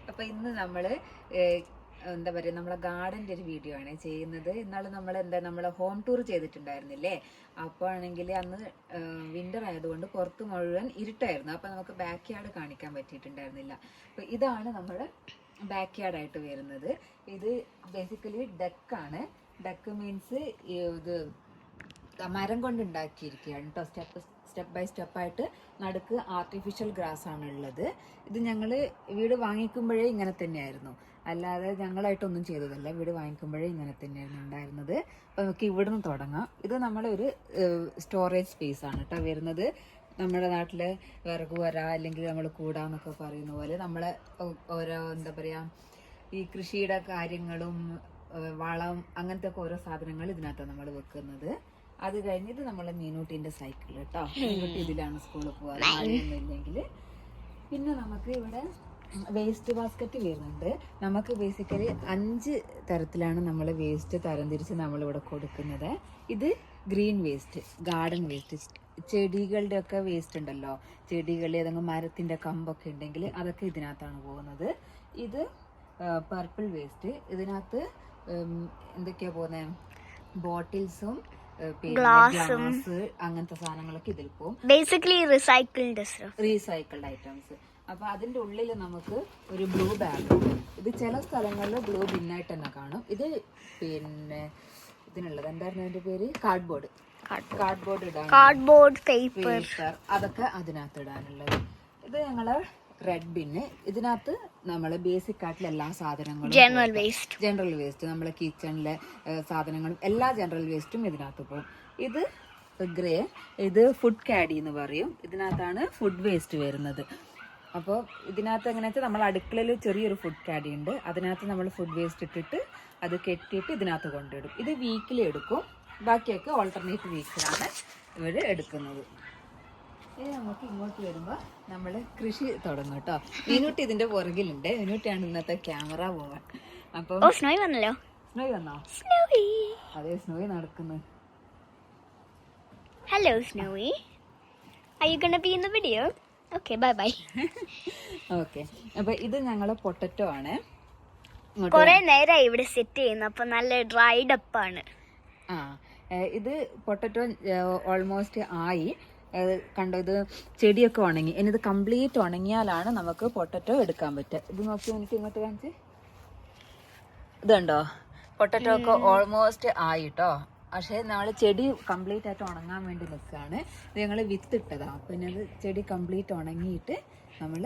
അപ്പൊ ഇന്ന് നമ്മള് എന്താ പറയുക, നമ്മളെ ഗാർഡന്റെ ഒരു വീഡിയോ ആണ് ചെയ്യുന്നത്. ഇന്നാള് നമ്മൾ നമ്മളെ ഹോം ടൂർ ചെയ്തിട്ടുണ്ടായിരുന്നില്ലേ? അപ്പോൾ ആണെങ്കിൽ അന്ന് വിന്റർ ആയതുകൊണ്ട് പുറത്ത് മുഴുവൻ ഇരുട്ടായിരുന്നു. അപ്പൊ നമുക്ക് ബാക്ക് യാർഡ് കാണിക്കാൻ പറ്റിയിട്ടുണ്ടായിരുന്നില്ല. അപ്പൊ ഇതാണ് നമ്മുടെ ബാക്ക് യാർഡ് ആയിട്ട് വരുന്നത്. ഇത് ബേസിക്കലി ഡെക്കാണ്. ഡെക്ക് മീൻസ് ഇത് മരം കൊണ്ട് ഉണ്ടാക്കിയിരിക്കുകയാണ് കേട്ടോ. സ്റ്റെപ്പ് ബൈ സ്റ്റെപ്പായിട്ട് നടുക്ക് ആർട്ടിഫിഷ്യൽ ഗ്രാസ് ആണ് ഉള്ളത്. ഇത് ഞങ്ങൾ വീട് വാങ്ങിക്കുമ്പോഴേ ഇങ്ങനെ തന്നെയായിരുന്നു, അല്ലാതെ ഞങ്ങളായിട്ടൊന്നും ചെയ്തതല്ല. വീട് വാങ്ങിക്കുമ്പോഴേ ഇങ്ങനെ തന്നെയായിരുന്നു ഉണ്ടായിരുന്നത്. അപ്പോൾ നമുക്ക് ഇവിടുന്ന് തുടങ്ങാം. ഇത് നമ്മളൊരു സ്റ്റോറേജ് സ്പേസ് ആണ് കേട്ടോ വരുന്നത്. നമ്മുടെ നാട്ടിലെ വിറക് വര അല്ലെങ്കിൽ നമ്മൾ കൂടാന്നൊക്കെ പറയുന്ന പോലെ നമ്മളെ ഓരോ എന്താ പറയുക, ഈ കൃഷിയുടെ കാര്യങ്ങളും വളം അങ്ങനത്തെ ഒക്കെ ഓരോ സാധനങ്ങൾ ഇതിനകത്താണ് നമ്മൾ വെക്കുന്നത്. അത് കഴിഞ്ഞിട്ട് നമ്മളെ മീനൂട്ടിന്റെ സൈക്കിൾ കേട്ടോ. മീനൂട്ടി ഇതിലാണ് സ്കൂളിൽ പോകാറ് മഴയൊന്നും ഇല്ലെങ്കിൽ. പിന്നെ നമുക്ക് ഇവിടെ വേസ്റ്റ് ബാസ്ക്കറ്റ് വരുന്നുണ്ട്. നമുക്ക് ബേസിക്കലി 5 തരത്തിലാണ് നമ്മൾ വേസ്റ്റ് തരംതിരിച്ച് നമ്മളിവിടെ കൊടുക്കുന്നത്. ഇത് ഗ്രീൻ വേസ്റ്റ്, ഗാർഡൻ വേസ്റ്റ്, ചെടികളുടെ ഒക്കെ വേസ്റ്റ് ഉണ്ടല്ലോ, ചെടികളുടെ ഏതെങ്കിലും മരത്തിന്റെ കമ്പൊക്കെ ഉണ്ടെങ്കിൽ അതൊക്കെ ഇതിനകത്താണ് പോകുന്നത്. ഇത് പർപ്പിൾ വേസ്റ്റ്, ഇതിനകത്ത് എന്തൊക്കെയാ പോകുന്നത്, ബോട്ടിൽസും ഗ്ലാസ് അങ്ങനത്തെ സാധനങ്ങളൊക്കെ ഇതിൽ പോകും. Basically recycled items. അപ്പൊ അതിന്റെ ഉള്ളിൽ നമുക്ക് ഒരു ബ്ലൂ ബാഗ്, ഇത് ചില സ്ഥലങ്ങളിൽ ബ്ലൂ ബിന്നായിട്ട് തന്നെ കാണും. ഇത് പിന്നെ ഇതിനുള്ളത് എന്തായിരുന്നു അതിന്റെ പേര്, കാർഡ്ബോർഡ് ഇടാൻ, കാർഡ്ബോർഡ് പേപ്പർ അതൊക്കെ അതിനകത്ത് ഇടാനുള്ളത്. ഇത് ഞങ്ങള് റെഡ് ബിന്ന്. ഇതിനകത്ത് നമ്മള് ബേസിക് ആയിട്ടുള്ള എല്ലാ സാധനങ്ങളും, ജനറൽ വേസ്റ്റ് നമ്മളെ കിച്ചണിലെ സാധനങ്ങളും എല്ലാ ജനറൽ വേസ്റ്റും ഇതിനകത്ത് പോകും. ഇത് ഗ്രേ, ഇത് ഫുഡ് കാഡി എന്ന് പറയും. ഇതിനകത്താണ് ഫുഡ് വേസ്റ്റ് വരുന്നത്. അപ്പോൾ ഇതിനകത്ത് എങ്ങനെയാ വെച്ചാൽ നമ്മൾ അടുക്കളയിൽ ചെറിയൊരു ഫുഡ് കാഡി ഉണ്ട്, അതിനകത്ത് നമ്മൾ ഫുഡ് വേസ്റ്റ് ഇട്ടിട്ട് അത് കെട്ടിയിട്ട് ഇതിനകത്ത് കൊണ്ടിടും. ഇത് വീക്കിലി എടുക്കും, ബാക്കിയൊക്കെ ഓൾട്ടർനേറ്റ് വീക്കിലാണ് ഇവർ എടുക്കുന്നത്. ഇനി നമുക്ക് ഇങ്ങോട്ട് വരുമ്പോൾ നമ്മൾ കൃഷി തുടങ്ങും കേട്ടോ. മീനൂട്ടി ഇതിന്റെ പുറകിലുണ്ട്. മീനൂട്ടിയാണ് ഇന്നത്തെ ക്യാമറ പോവാൻ. അപ്പം സ്നോയ് വന്നോ? അതെ, സ്നോയ് നടക്കുന്നു. Hello snowy, are you gonna be in the video? Okay, bye bye. Okay, അപ്പൊ ഇത് ഞങ്ങളെ പൊട്ടറ്റോ ആണ്. കുറെ നേരമായി ഇവിടെ സെറ്റ് ചെയ്യുന്നു, അപ്പൊ നല്ല ഡ്രൈഡ് അപ്പ് ആണ്. ഇത് പൊട്ടറ്റോ ഓൾമോസ്റ്റ് ആയി. കണ്ടോ, ഇത് ചെടിയൊക്കെ ഉണങ്ങി. ഇനി ഇത് കംപ്ലീറ്റ് ഉണങ്ങിയാലാണ് നമുക്ക് പൊട്ടറ്റോ എടുക്കാൻ പറ്റുക. ഇത് നോക്കി, എനിക്ക് ഇങ്ങോട്ട് കാണിച്ച്. ഇത് കണ്ടോ, പൊട്ടറ്റോ ഒക്കെ ഓൾമോസ്റ്റ് ആയിട്ടോ. പക്ഷേ നമ്മൾ ചെടി കംപ്ലീറ്റ് ആയിട്ട് ഉണങ്ങാൻ വേണ്ടി നിൽക്കുകയാണ്. ഇത് ഞങ്ങൾ വിത്തിട്ടതാ. പിന്നെ അത് ചെടി കംപ്ലീറ്റ് ഉണങ്ങിയിട്ട് നമ്മൾ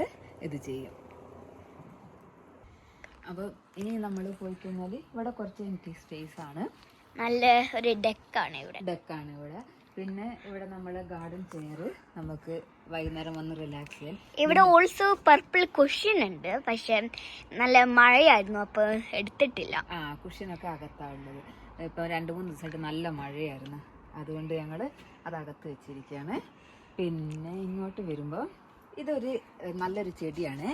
ഇത് ചെയ്യും. അപ്പോൾ ഇനി നമ്മൾ പോയി കഴിഞ്ഞാൽ ഇവിടെ കുറച്ച് എനിക്ക് സ്പേസ് ആണ്. നല്ല ഒരു ഡെക്കാണ് ഇവിടെ. പിന്നെ ഇവിടെ നമ്മളെ ഗാർഡൻ ചെയർ, നമുക്ക് വൈകുന്നേരം വന്ന് റിലാക്സ് ചെയ്യാൻ. ഇവിടെ ഓൾസോ പർപ്പിൾ കുഷ്യൻ ഉണ്ട്, പക്ഷെ നല്ല മഴയായിരുന്നു അപ്പൊ എടുത്തിട്ടില്ല. കുഷ്യനൊക്കെ അകത്താണുള്ളത്. ഇപ്പൊ 2-3 ദിവസമായിട്ട് നല്ല മഴയായിരുന്നു, അതുകൊണ്ട് ഞങ്ങള് അത് അകത്ത് വെച്ചിരിക്കുകയാണ്. പിന്നെ ഇങ്ങോട്ട് വരുമ്പോൾ ഇതൊരു നല്ലൊരു ചെടിയാണ്.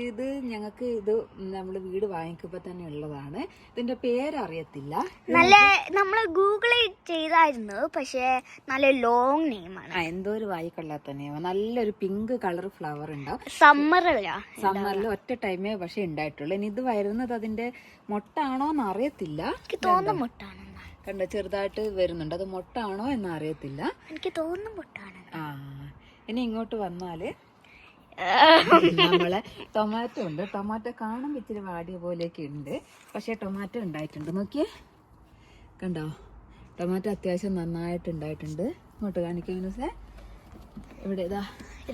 ഇത് ഞങ്ങൾക്ക് ഇത് നമ്മൾ വീട് വാങ്ങിക്കുമ്പോൾ തന്നെ ഉള്ളതാണ്. ഇതിന്റെ പേരറിയത്തില്ല, നല്ല നമ്മൾ ഗൂഗിളിൽ ചെയ്തായിരുന്നു, പക്ഷെ നല്ല ലോങ് നെയിമാണ്. എന്തോ ഒരു വായിക്കൊള്ളാത്ത നെയിം. നല്ലൊരു പിങ്ക് കളർ ഫ്ലവർ ഉണ്ടാവും. സമ്മറിൽ ഒറ്റ ടൈമേ പക്ഷെ ഉണ്ടായിട്ടുള്ളൂ. ഇനി ഇത് വരുന്നത് അതിന്റെ മൊട്ടാണോ എന്ന് അറിയത്തില്ല. എനിക്ക് തോന്നുന്നു മൊട്ടാണ്. കണ്ടോ, ചെറുതായിട്ട് വരുന്നുണ്ട്. അത് മൊട്ടാണോ എന്ന് അറിയത്തില്ല, എനിക്ക് തോന്നുന്നു മൊട്ടാണ്. ഇനി ഇങ്ങോട്ട് വന്നാല് നമ്മളെ ടൊമാറ്റോ ഉണ്ട്. ടൊമാറ്റോ കാണുമ്പോൾ ഇച്ചിരി വാടിയ പോലെയൊക്കെ ഉണ്ട്, പക്ഷെ ടൊമാറ്റോ ഉണ്ടായിട്ടുണ്ട്. നോക്കിയേ, കണ്ടോ, ടൊമാറ്റോ അത്യാവശ്യം നന്നായിട്ട് ഉണ്ടായിട്ടുണ്ട്. ഇങ്ങോട്ട് കാണിക്കുന്നേ, ഇവിടെ ഇതാ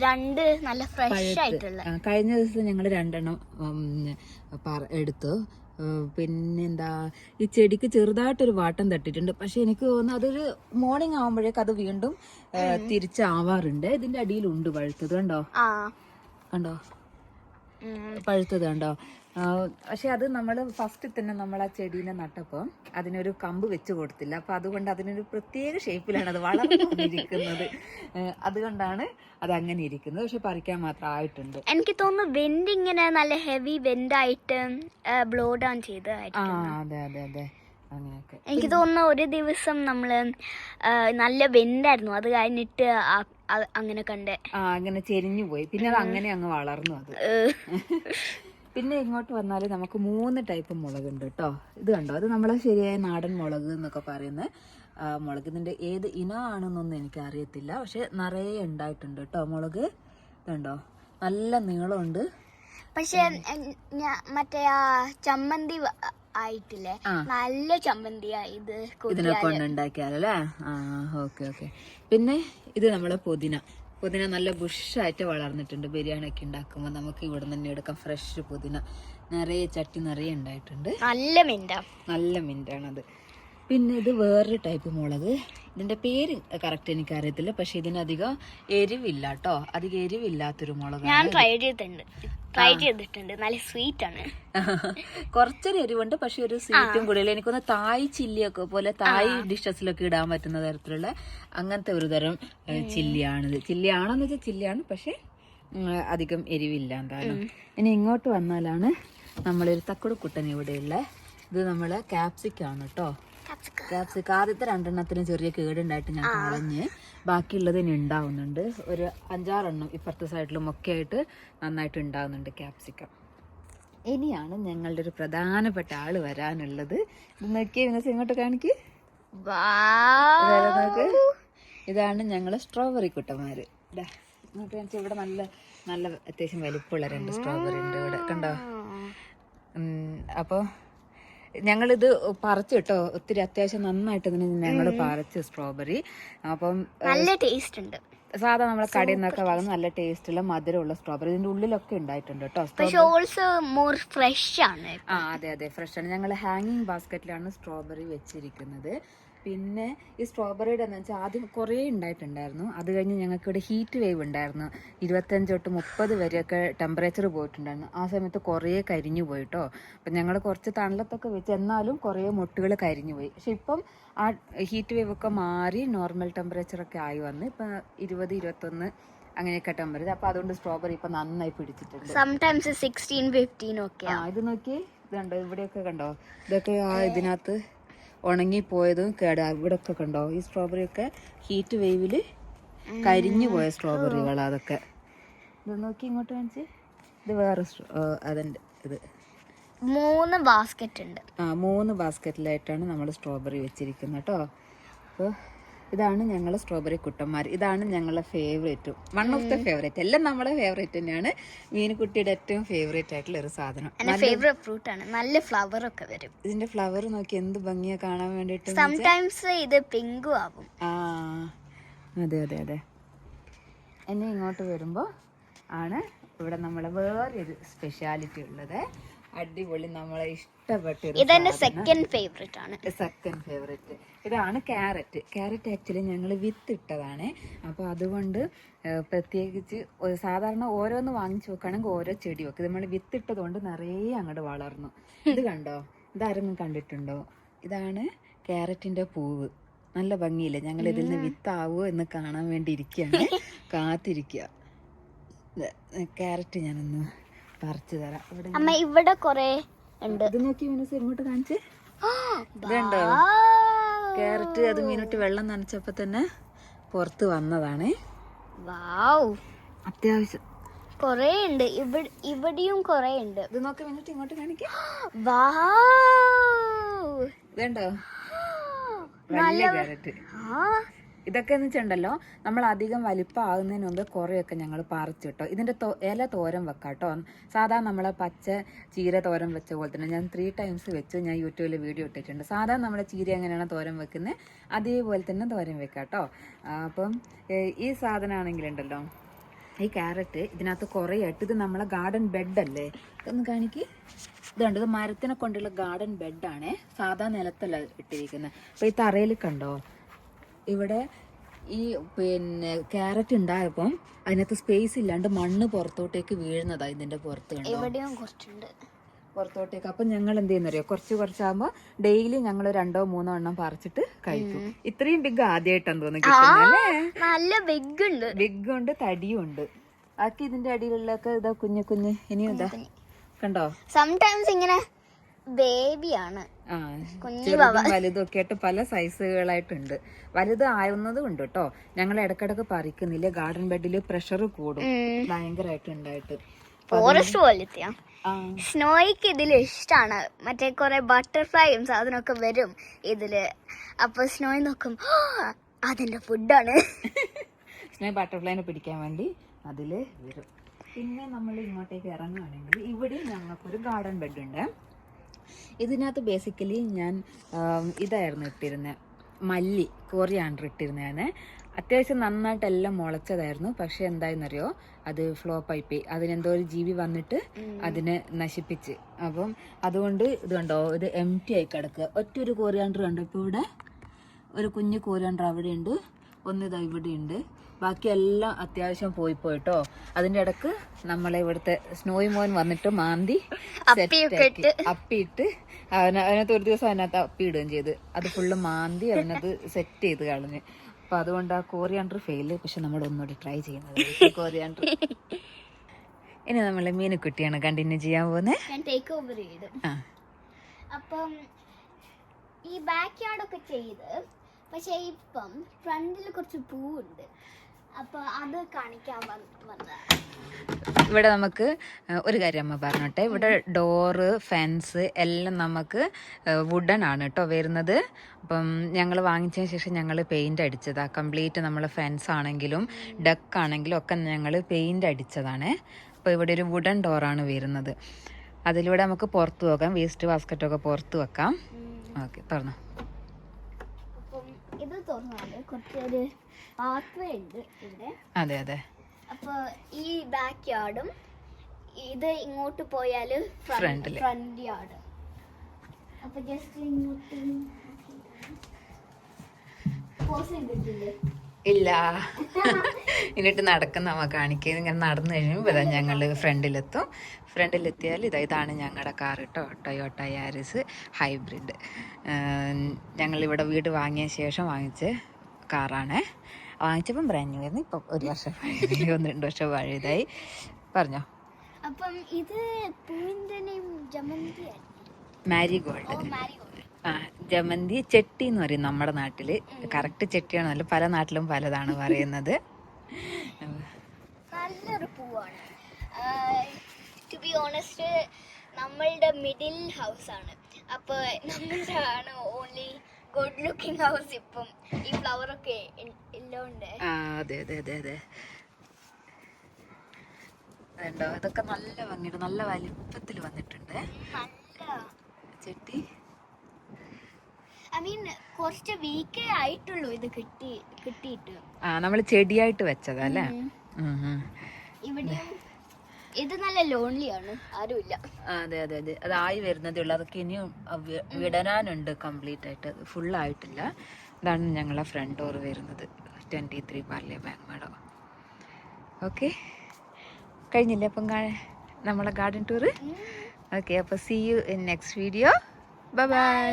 2 നല്ല ഫ്രഷ് ആയിട്ടുള്ള. കഴിഞ്ഞ ദിവസം ഞങ്ങൾ 2 എടുത്തു. പിന്നെന്താ, ഈ ചെടിക്ക് ചെറുതായിട്ടൊരു വാട്ടം തട്ടിയിട്ടുണ്ട്, പക്ഷെ എനിക്ക് തോന്നുന്നു അതൊരു മോർണിംഗ് ആവുമ്പോഴേക്ക് അത് വീണ്ടും തിരിച്ചാവാറുണ്ട്. ഇതിന്റെ അടിയിലുണ്ട് പഴുത്തത്. കണ്ടോ പഴുത്തത് കണ്ടോ. പക്ഷെ അത് നമ്മൾ ഫസ്റ്റ് തന്നെ നമ്മൾ ആ ചെടീനെ നട്ടപ്പോൾ അതിനൊരു കമ്പ് വെച്ച് കൊടുത്തില്ല. അപ്പൊ അതുകൊണ്ട് അതിനൊരു പ്രത്യേക ഷേപ്പിലാണ് അത് വളർന്നിരിക്കുന്നത്. അതുകൊണ്ടാണ് അത് അങ്ങനെ ഇരിക്കുന്നത്. പക്ഷെ പറിക്കാൻ മാത്രം ആയിട്ടുണ്ട്. എനിക്ക് തോന്നുന്നു വെന്റ് ഇങ്ങനെ നല്ല ഹെവി വെന്റ് ആയിട്ട് ബ്ലോ ഡൗൺ ചെയ്ത്. അതെ അങ്ങനെയൊക്കെ. എനിക്ക് തോന്നുന്നു ഒരു ദിവസം നമ്മള് നല്ല വെന്റായിരുന്നു, അത് കഴിഞ്ഞിട്ട് അങ്ങനെ കണ്ടേ അങ്ങനെ ചെരിഞ്ഞു പോയി. പിന്നെ അത് അങ്ങനെ അങ്ങ് വളർന്നു. അത് പിന്നെ ഇങ്ങോട്ട് വന്നാൽ നമുക്ക് 3 ടൈപ്പ് മുളകുണ്ട് കേട്ടോ. ഇത് കണ്ടോ, അത് നമ്മളെ ശരിയായ നാടൻ മുളക് എന്നൊക്കെ പറയുന്ന മുളക്. ഇതിൻ്റെ ഏത് ഇനമാണെന്നൊന്നും എനിക്ക് അറിയത്തില്ല, പക്ഷെ നിറയെ ഉണ്ടായിട്ടുണ്ട് കേട്ടോ മുളക്. ഇതുണ്ടോ, നല്ല നീളമുണ്ട്. പക്ഷെ മറ്റേ ആ ചമ്മന്തി ആയിട്ടില്ലേ, നല്ല ചമ്മന്തിയാ ഇത് ഇതിനെ കൊണ്ട് ഉണ്ടാക്കിയാലല്ലേ. ആ, ഓക്കെ ഓക്കെ. പിന്നെ ഇത് നമ്മളെ പുതിന നല്ല ബുഷായിട്ട് വളർന്നിട്ടുണ്ട്. ബിരിയാണി ഒക്കെ ഉണ്ടാക്കുമ്പോൾ നമുക്ക് ഇവിടെ നിന്ന് തന്നെ എടുക്കാം. ഫ്രഷ് പുതിന നിറയെ ചട്ടി നിറയെ ഉണ്ടായിട്ടുണ്ട്. നല്ല മിൻ്റാണത്. പിന്നെ ഇത് വേറൊരു ടൈപ്പ് മുളക്. ഇതിന്റെ പേര് കറക്റ്റ് എനിക്ക് അറിയത്തില്ല, പക്ഷെ ഇതിനധികം എരിവില്ല കേട്ടോ. അധികം എരിവില്ലാത്തൊരു മുളക്. ഞാൻ ട്രൈ ചെയ്തിട്ടുണ്ട്, നല്ല സ്വീറ്റ് ആണ്. കുറച്ചൊരു എരിവുണ്ട്, പക്ഷെ ഒരു സ്വീറ്റും കൂടെ. എനിക്കൊന്ന് തായ് ചില്ലിയൊക്കെ പോലെ തായ് ഡിഷസിലൊക്കെ ഇടാൻ പറ്റുന്ന തരത്തിലുള്ള അങ്ങനത്തെ ഒരു തരം ചില്ലിയാണിത്. ചില്ലിയാണെന്ന് വെച്ചാൽ ചില്ലിയാണ്, പക്ഷെ അധികം എരിവില്ല എന്തായാലും. ഇനി ഇങ്ങോട്ട് വന്നാലാണ് നമ്മളൊരു തക്കുടുക്കുട്ടൻ ഇവിടെയുള്ള. ഇത് നമ്മളെ ക്യാപ്സിക്കാണ് കേട്ടോ. ക്യാപ്സിക്കം ആദ്യത്തെ 2 ചെറിയ കേടുണ്ടായിട്ട് ഞാൻ കളഞ്ഞ്, ബാക്കിയുള്ളത് ഇനി ഉണ്ടാവുന്നുണ്ട്. ഒരു 5-6 എണ്ണം ഇപ്പുറത്തെ സൈഡിലും ഒക്കെ ആയിട്ട് നന്നായിട്ട് ഉണ്ടാവുന്നുണ്ട് ക്യാപ്സിക്കം. ഇനിയാണ് ഞങ്ങളുടെ ഒരു പ്രധാനപ്പെട്ട ആള് വരാനുള്ളത്. ഇത് നോക്കിയേ വിനസ്, ഇങ്ങോട്ട് കാണിക്ക്. നോക്ക്, ഇതാണ് ഞങ്ങളെ സ്ട്രോബെറി കുട്ടന്മാര്. ഇങ്ങോട്ട് കാണിച്ച ഇവിടെ നല്ല നല്ല അത്യാവശ്യം വലിപ്പമുള്ള 2 സ്ട്രോബെറി ഉണ്ട് ഇവിടെ, കണ്ടോ. അപ്പോൾ ഞങ്ങളിത് പറിച്ചു കേട്ടോ, ഒത്തിരി അത്യാവശ്യം നന്നായിട്ട് ഇതിന് ഞങ്ങൾ പറിച്ച് സ്ട്രോബെറി. അപ്പം നല്ല ടേസ്റ്റ് ഉണ്ട്. സാധാ നമ്മളെ കടയിൽ നിന്നൊക്കെ വാങ്ങുന്ന നല്ല ടേസ്റ്റുള്ള മധുരമുള്ള സ്ട്രോബെറി ഇതിന്റെ ഉള്ളിലൊക്കെ ഉണ്ടായിട്ടുണ്ട് കേട്ടോ. അതെ ഫ്രഷ് ആണ്. ഞങ്ങൾ ഹാങ്ങിങ് ബാസ്ക്കറ്റിലാണ് സ്ട്രോബെറി വെച്ചിരിക്കുന്നത്. പിന്നെ ഈ സ്ട്രോബെറിയുടെ എന്ന് വെച്ചാൽ ആദ്യം കുറേ ഉണ്ടായിട്ടുണ്ടായിരുന്നു. അത് കഴിഞ്ഞ് ഞങ്ങൾക്ക് ഇവിടെ ഹീറ്റ് വേവ് ഉണ്ടായിരുന്നു. 25 തൊട്ട് 30 വരെയൊക്കെ ടെമ്പറേച്ചർ പോയിട്ടുണ്ടായിരുന്നു. ആ സമയത്ത് കുറേ കരിഞ്ഞു പോയിട്ടോ. അപ്പം ഞങ്ങൾ കുറച്ച് തണലത്തൊക്കെ വെച്ച്, എന്നാലും കുറേ മുട്ടുകൾ കരിഞ്ഞു പോയി. പക്ഷെ ഇപ്പം ആ ഹീറ്റ് വേവ് ഒക്കെ മാറി നോർമൽ ടെമ്പറേച്ചറൊക്കെ ആയി വന്ന് ഇപ്പം 20-21 അങ്ങനെയൊക്കെ ടെമ്പറേച്ചർ. അപ്പം അതുകൊണ്ട് സ്ട്രോബെറി ഇപ്പം നന്നായി പിടിച്ചിട്ടുണ്ട്. സംടൈംസ് 16-15 ഒക്കെ. ഇത് നോക്കി, ഇതുണ്ടോ ഇവിടെയൊക്കെ കണ്ടോ, ഇതൊക്കെ ആ ഇതിനകത്ത് ഉണങ്ങിപ്പോയതും കേടാ. ഇവിടെ ഒക്കെ കണ്ടോ, ഈ സ്ട്രോബെറി ഒക്കെ ഹീറ്റ് വേവില് കരിഞ്ഞു പോയ സ്ട്രോബെറികൾ അതൊക്കെ. ഇത് നോക്കി, ഇങ്ങോട്ട് കാണിച്ച്. ഇത് വേറെ അതിൻ്റെ ഇത് 3 ബാസ്ക്കറ്റ് ഉണ്ട്. 3 ബാസ്ക്കറ്റിലായിട്ടാണ് നമ്മൾ സ്ട്രോബെറി വെച്ചിരിക്കുന്നത് കേട്ടോ. അപ്പോൾ ഇതാണ് ഞങ്ങളെ സ്ട്രോബെറി കുട്ടന്മാർ. ഇതാണ് ഞങ്ങളുടെ ഫേവറേറ്റും, വൺ ഓഫ് ദ ഫേവറേറ്റ്. എല്ലാം നമ്മുടെ ഫേവറേറ്റ് തന്നെയാണ്. മീനുകുട്ടിയുടെ ഏറ്റവും ഫേവറേറ്റ് ആയിട്ടുള്ള ഒരു സാധനം. ഫേവറേറ്റ് ഫ്രൂട്ട് ആണ്. നല്ല ഫ്ലവർ ഒക്കെ വരും. ഇതിന്റെ ഫ്ലവർ നോക്കി എന്ത് ഭംഗിയാ കാണാൻ വേണ്ടിട്ട്. സംടൈംസ് ഇത് പിങ്കും ആവും. അതെ. ഇനി ഇങ്ങോട്ട് വരുമ്പോ ആണ് ഇവിടെ നമ്മളെ വേറൊരു സ്പെഷ്യാലിറ്റി ഉള്ളത്. അടിപൊളി, നമ്മളെ ഇഷ്ടപ്പെട്ട സെക്കൻഡ് ഫേവറേറ്റ് ഇതാണ് ക്യാരറ്റ് ആക്ച്വലി ഞങ്ങൾ വിത്തിട്ടതാണ്. അപ്പോൾ അതുകൊണ്ട് പ്രത്യേകിച്ച് സാധാരണ ഓരോന്ന് വാങ്ങിച്ചു വെക്കുകയാണെങ്കിൽ ഓരോ ചെടി വെക്കും. നമ്മൾ വിത്തിട്ടത് കൊണ്ട് നിറയെ അങ്ങോട്ട് വളർന്നു. ഇത് കണ്ടോ, ഇതാരെങ്കിലും കണ്ടിട്ടുണ്ടോ? ഇതാണ് ക്യാരറ്റിന്റെ പൂവ്. നല്ല ഭംഗിയില്ലേ? ഞങ്ങൾ ഇതിൽ നിന്ന് വിത്താവോ എന്ന് കാണാൻ വേണ്ടി ഇരിക്കുകയാണ്, കാത്തിരിക്കുക. ക്യാരറ്റ് ഞാനൊന്ന് പറിച്ചു തരാം. ഇവിടെ കൊറേ ഉണ്ട്. ഇത് നോക്കി മീനൂസ്, ഇങ്ങോട്ട് കാണിച്ച്. ഇതുണ്ടോ ക്യാരറ്റ്? അത് മീനൂട്ടി വെള്ളം നനച്ചപ്പോ തന്നെ പുറത്ത് വന്നതാണ്. അത്യാവശ്യം കൊറേ ഉണ്ട്. ഇവിടെയും കൊറേ ഉണ്ട്. ഇത് നോക്കി മീനൂട്ടി, ഇങ്ങോട്ട് കാണിക്കാം. ഇതുണ്ടോ വലിയ ക്യാരറ്റ്. ഇതൊക്കെ എന്ന് വെച്ചിട്ടുണ്ടല്ലോ, നമ്മൾ അധികം വലിപ്പമാകുന്നതിന് മുമ്പ് കുറേയൊക്കെ ഞങ്ങൾ പറിച്ചിട്ടോ. ഇതിന്റെ ഇല തോരൻ വെക്കാട്ടോ. സാധാരണ നമ്മളെ പച്ച ചീര തോരൻ വെച്ച പോലെ തന്നെ ഞാൻ 3 ടൈംസ് വെച്ച് ഞാൻ യൂട്യൂബിൽ വീഡിയോ ഇട്ടിട്ടുണ്ട്. സാധാരണ നമ്മുടെ ചീര എങ്ങനെയാണ് തോരൻ വെക്കുന്നത് അതേപോലെ തന്നെ തോരൻ വെക്കാട്ടോ. അപ്പം ഈ സാധനമാണെങ്കിലുണ്ടല്ലോ, ഈ ക്യാരറ്റ് ഇതിനകത്ത് കുറേ ആയിട്ട്. ഇത് നമ്മളെ ഗാർഡൻ ബെഡല്ലേ, ഇതൊന്ന് കാണിക്ക്. ഇതുണ്ട്, ഇത് മരത്തിനെ കൊണ്ടുള്ള ഗാർഡൻ ബെഡാണ്. സാധാ നിലത്തല്ല ഇട്ടിരിക്കുന്നത്. അപ്പോൾ ഈ തറയിൽ കണ്ടോ, ഇവിടെ ഈ പിന്നെ ക്യാരറ്റ് ഉണ്ടായപ്പം അതിനകത്ത് സ്പേസ് ഇല്ലാണ്ട് മണ്ണ് പുറത്തോട്ടേക്ക് വീഴുന്നതാ. ഇതിന്റെ പുറത്ത് കണ്ടോ, പുറത്തോട്ടേക്ക്. അപ്പം ഞങ്ങൾ എന്ത് ചെയ്യുന്നറിയോ, കുറച്ചാകുമ്പോൾ ഡെയിലി ഞങ്ങൾ 2-3 എണ്ണം പറിച്ചിട്ട് കഴിക്കും. ഇത്രയും ബിഗ് ആദ്യമായിട്ടാന്ന് തോന്നുന്നു. നല്ല ബിഗ് ഉണ്ട്, തടിയും ഉണ്ട്. ബാക്കി ഇതിന്റെ അടിയിലുള്ളൊക്കെ ഇതാ കുഞ്ഞു ഇനിയും ഇതാ കണ്ടോ. സംടൈംസ് ഇങ്ങനെ ബേബിയാണ്. ചെറുതും വലുതും ഒക്കെ ആയിട്ട് പല സൈസുകളായിട്ടുണ്ട്. വലുത് ആവുന്നതും ഉണ്ട് കേട്ടോ. ഞങ്ങൾ ഇടക്കിടക്ക് പറിക്കുന്നില്ല, ഗാർഡൻ ബെഡിൽ പ്രഷർ കൂടും ഭയങ്കരമായിട്ട് ഉണ്ടായിട്ട്. ഫോറസ്റ്റ് പോലത്തെയാ. ആ സ്നോയ്ക്ക് ഇതിൽ ഇഷ്ടമാണ്. മറ്റേ കുറെ ബട്ടർഫ്ലൈയും സാധനമൊക്കെ വരും ഇതില്. അപ്പൊ സ്നോയ് നോക്കും, അതിന്റെ ഫുഡാണ്. സ്നോ ബട്ടർഫ്ലൈനെ പിടിക്കാൻ വേണ്ടി അതിൽ വരും. പിന്നെ നമ്മൾ ഇങ്ങോട്ടേക്ക് ഇറങ്ങുകയാണെങ്കിൽ ഇവിടെ ഞങ്ങൾക്കൊരു ഗാർഡൻ ബെഡ് ഉണ്ട്. ഇതിനകത്ത് ബേസിക്കലി ഞാൻ ഇതായിരുന്നു ഇട്ടിരുന്നത്, മല്ലി കോറിയാണ്ടർ ഇട്ടിരുന്നതാണ്. അത്യാവശ്യം നന്നായിട്ട് എല്ലാം മുളച്ചതായിരുന്നു. പക്ഷെ എന്തായെന്നറിയോ, അത് ഫ്ലോപ്പായി പോയി. അതിനെന്തോ ഒരു ജീവി വന്നിട്ട് അതിനെ നശിപ്പിച്ച്. അപ്പം അതുകൊണ്ട് ഇത് കണ്ടോ, ഇത് എം ടി ആയി കിടക്കുക. ഒറ്റൊരു കോറിയാണ്ടർ കണ്ടോ ഇപ്പോൾ ഇവിടെ. ഒരു കുഞ്ഞു കോരിയാണ്ടർ അവിടെയുണ്ട്, ഒന്നിതാ ഇവിടെയുണ്ട്. ബാക്കിയെല്ലാം അത്യാവശ്യം പോയിട്ടോ. അതിൻ്റെ ഇടക്ക് നമ്മളെ ഇവിടുത്തെ സ്നോയ് മോൻ വന്നിട്ട് മാന്തി അപ്പിയിട്ട് അതിനകത്ത് ഒരു ദിവസം അതിനകത്ത് അപ്പിയിടുകയും ചെയ്ത് അത് ഫുള്ള് മാന്തി അവനത് സെറ്റ് ചെയ്ത് കളഞ്ഞ്. അപ്പം അതുകൊണ്ട് ആ കോറിയാണ്ടർ ഫെയില്. പക്ഷെ നമ്മൾ ഒന്നുകൂടി ട്രൈ ചെയ്യുന്നത് കോറിയാണ്ടർ. ഇനി നമ്മളെ മീനുക്കുട്ടിയാണ് കണ്ടിന്യൂ ചെയ്യാൻ പോകുന്നത്. ഞാൻ ടേക്ക് ഓവർ ചെയ്തു. അപ്പം ഈ ബാക്ക് യാർഡൊക്കെ ചെയ്ത്, പക്ഷെ ഇപ്പം ഫ്രണ്ടിൽ കുറച്ച് പൂവുണ്ട്. അപ്പൊ അത് കാണിക്കാൻ വന്നതാണ്. ഇവിടെ നമുക്ക് ഒരു കാര്യം അമ്മ പറഞ്ഞോട്ടെ, ഇവിടെ ഡോറ് ഫെൻസ് എല്ലാം നമുക്ക് വുഡൻ ആണ് കേട്ടോ വരുന്നത്. അപ്പം ഞങ്ങൾ വാങ്ങിച്ചതിന് ശേഷം ഞങ്ങൾ പെയിന്റ് അടിച്ചതാണ് കംപ്ലീറ്റ്. നമ്മൾ ഫെൻസ് ആണെങ്കിലും ഡക്ക് ആണെങ്കിലും ഒക്കെ ഞങ്ങൾ പെയിന്റ് അടിച്ചതാണ്. അപ്പോൾ ഇവിടെ ഒരു വുഡൻ ഡോറാണ് വരുന്നത്. അതിലൂടെ നമുക്ക് പുറത്ത് പോകാം, വേസ്റ്റ് ബാസ്ക്കറ്റൊക്കെ പുറത്ത് വെക്കാം. ഓക്കെ പറഞ്ഞോ. അപ്പം ഇത് തുറന്നാല് കുറച്ചൊരു പാത്വേ ഉണ്ട് ഇവിടെ. അതെ അതെ. അപ്പൊ ഈ ബാക്ക് യാർഡും ഇത് ഇങ്ങോട്ട് പോയാല് ഫ്രണ്ട് യാർഡ്. അപ്പൊ ജസ്റ്റ് ഇങ്ങോട്ട് ഇല്ല എന്നിട്ട് നടക്കുന്ന നമ്മ കാണിക്കുക. ഇങ്ങനെ നടന്നു കഴിയുമ്പോൾ ഇതാ ഞങ്ങൾ ഫ്രണ്ടിലെത്തും. ഫ്രണ്ടിലെത്തിയാൽ ഇതാണ് ഞങ്ങളുടെ കാർ കേട്ടോ, ടൊയോട്ട യാരിസ് ഹൈബ്രിഡ്. ഞങ്ങളിവിടെ വീട് വാങ്ങിയ ശേഷം വാങ്ങിച്ച കാറാണ്. വാങ്ങിച്ചപ്പം ബ്രാൻഡ് ന്യൂ ആയിരുന്നു. ഇപ്പം 1 വർഷം പഴയതായി, 1-2 വർഷം പഴയതായി. പറഞ്ഞോ. അപ്പം ഇത് പൂവിന്റെ നെയിം ജമന്തി, മാരിഗോൾഡ്. ആ ജമന്തി ചെട്ടി എന്ന് പറയും നമ്മുടെ നാട്ടില്. കറക്റ്റ് ചെട്ടിയാണല്ലോ, പല നാട്ടിലും പലതാണ് പറയുന്നത്. നല്ലൊരു പൂവാണ്. ടു ബി ഓണസ്റ്റ് നമ്മളുടെ മിഡിൽ ഹൗസ് ആണ്. അപ്പൊ നമ്മളുടെ ആണ് ഓൺലി ഗുഡ് ലുക്കിംഗ് ഹൗസ്. ഇപ്പം ഈ ഫ്ലവർ ഒക്കെ ഇല്ലോണ്ട്. അതെ അതെ അതെ അതെ. അതുണ്ടോ, ഇതൊക്കെ നല്ല ഭംഗിയുണ്ട്, നല്ല വലിപ്പത്തിൽ വന്നിട്ടുണ്ട് ചെട്ടി. ഐ മീൻ കുറച്ച് വീക്കേ ആയിട്ടുള്ളൂ ഇത് കിട്ടിയിട്ട്. നമ്മള് ചെടിയായിട്ട് വെച്ചതല്ലേ. ഇവിടെ ഇത് നല്ല ലോൺലി ആണ്, ആരുമില്ല. അതെ അതെ അതെ, അതായി വരുന്നതേ ഉള്ളൂ. അതൊക്കെ ഇനിയും വിടരാനുണ്ട് കംപ്ലീറ്റ് ആയിട്ട്, ഫുള്ളായിട്ടില്ല. ഇതാണ് ഞങ്ങളെ ഫ്രണ്ട് ഡോർ വരുന്നത്, 23 പാർലിയ ബാങ്ക് മേഡം. ഓക്കെ, കഴിഞ്ഞില്ലേ അപ്പം നമ്മളെ ഗാർഡൻ ടൂറ്? ഓക്കെ, അപ്പോൾ see you in next video. Bye by.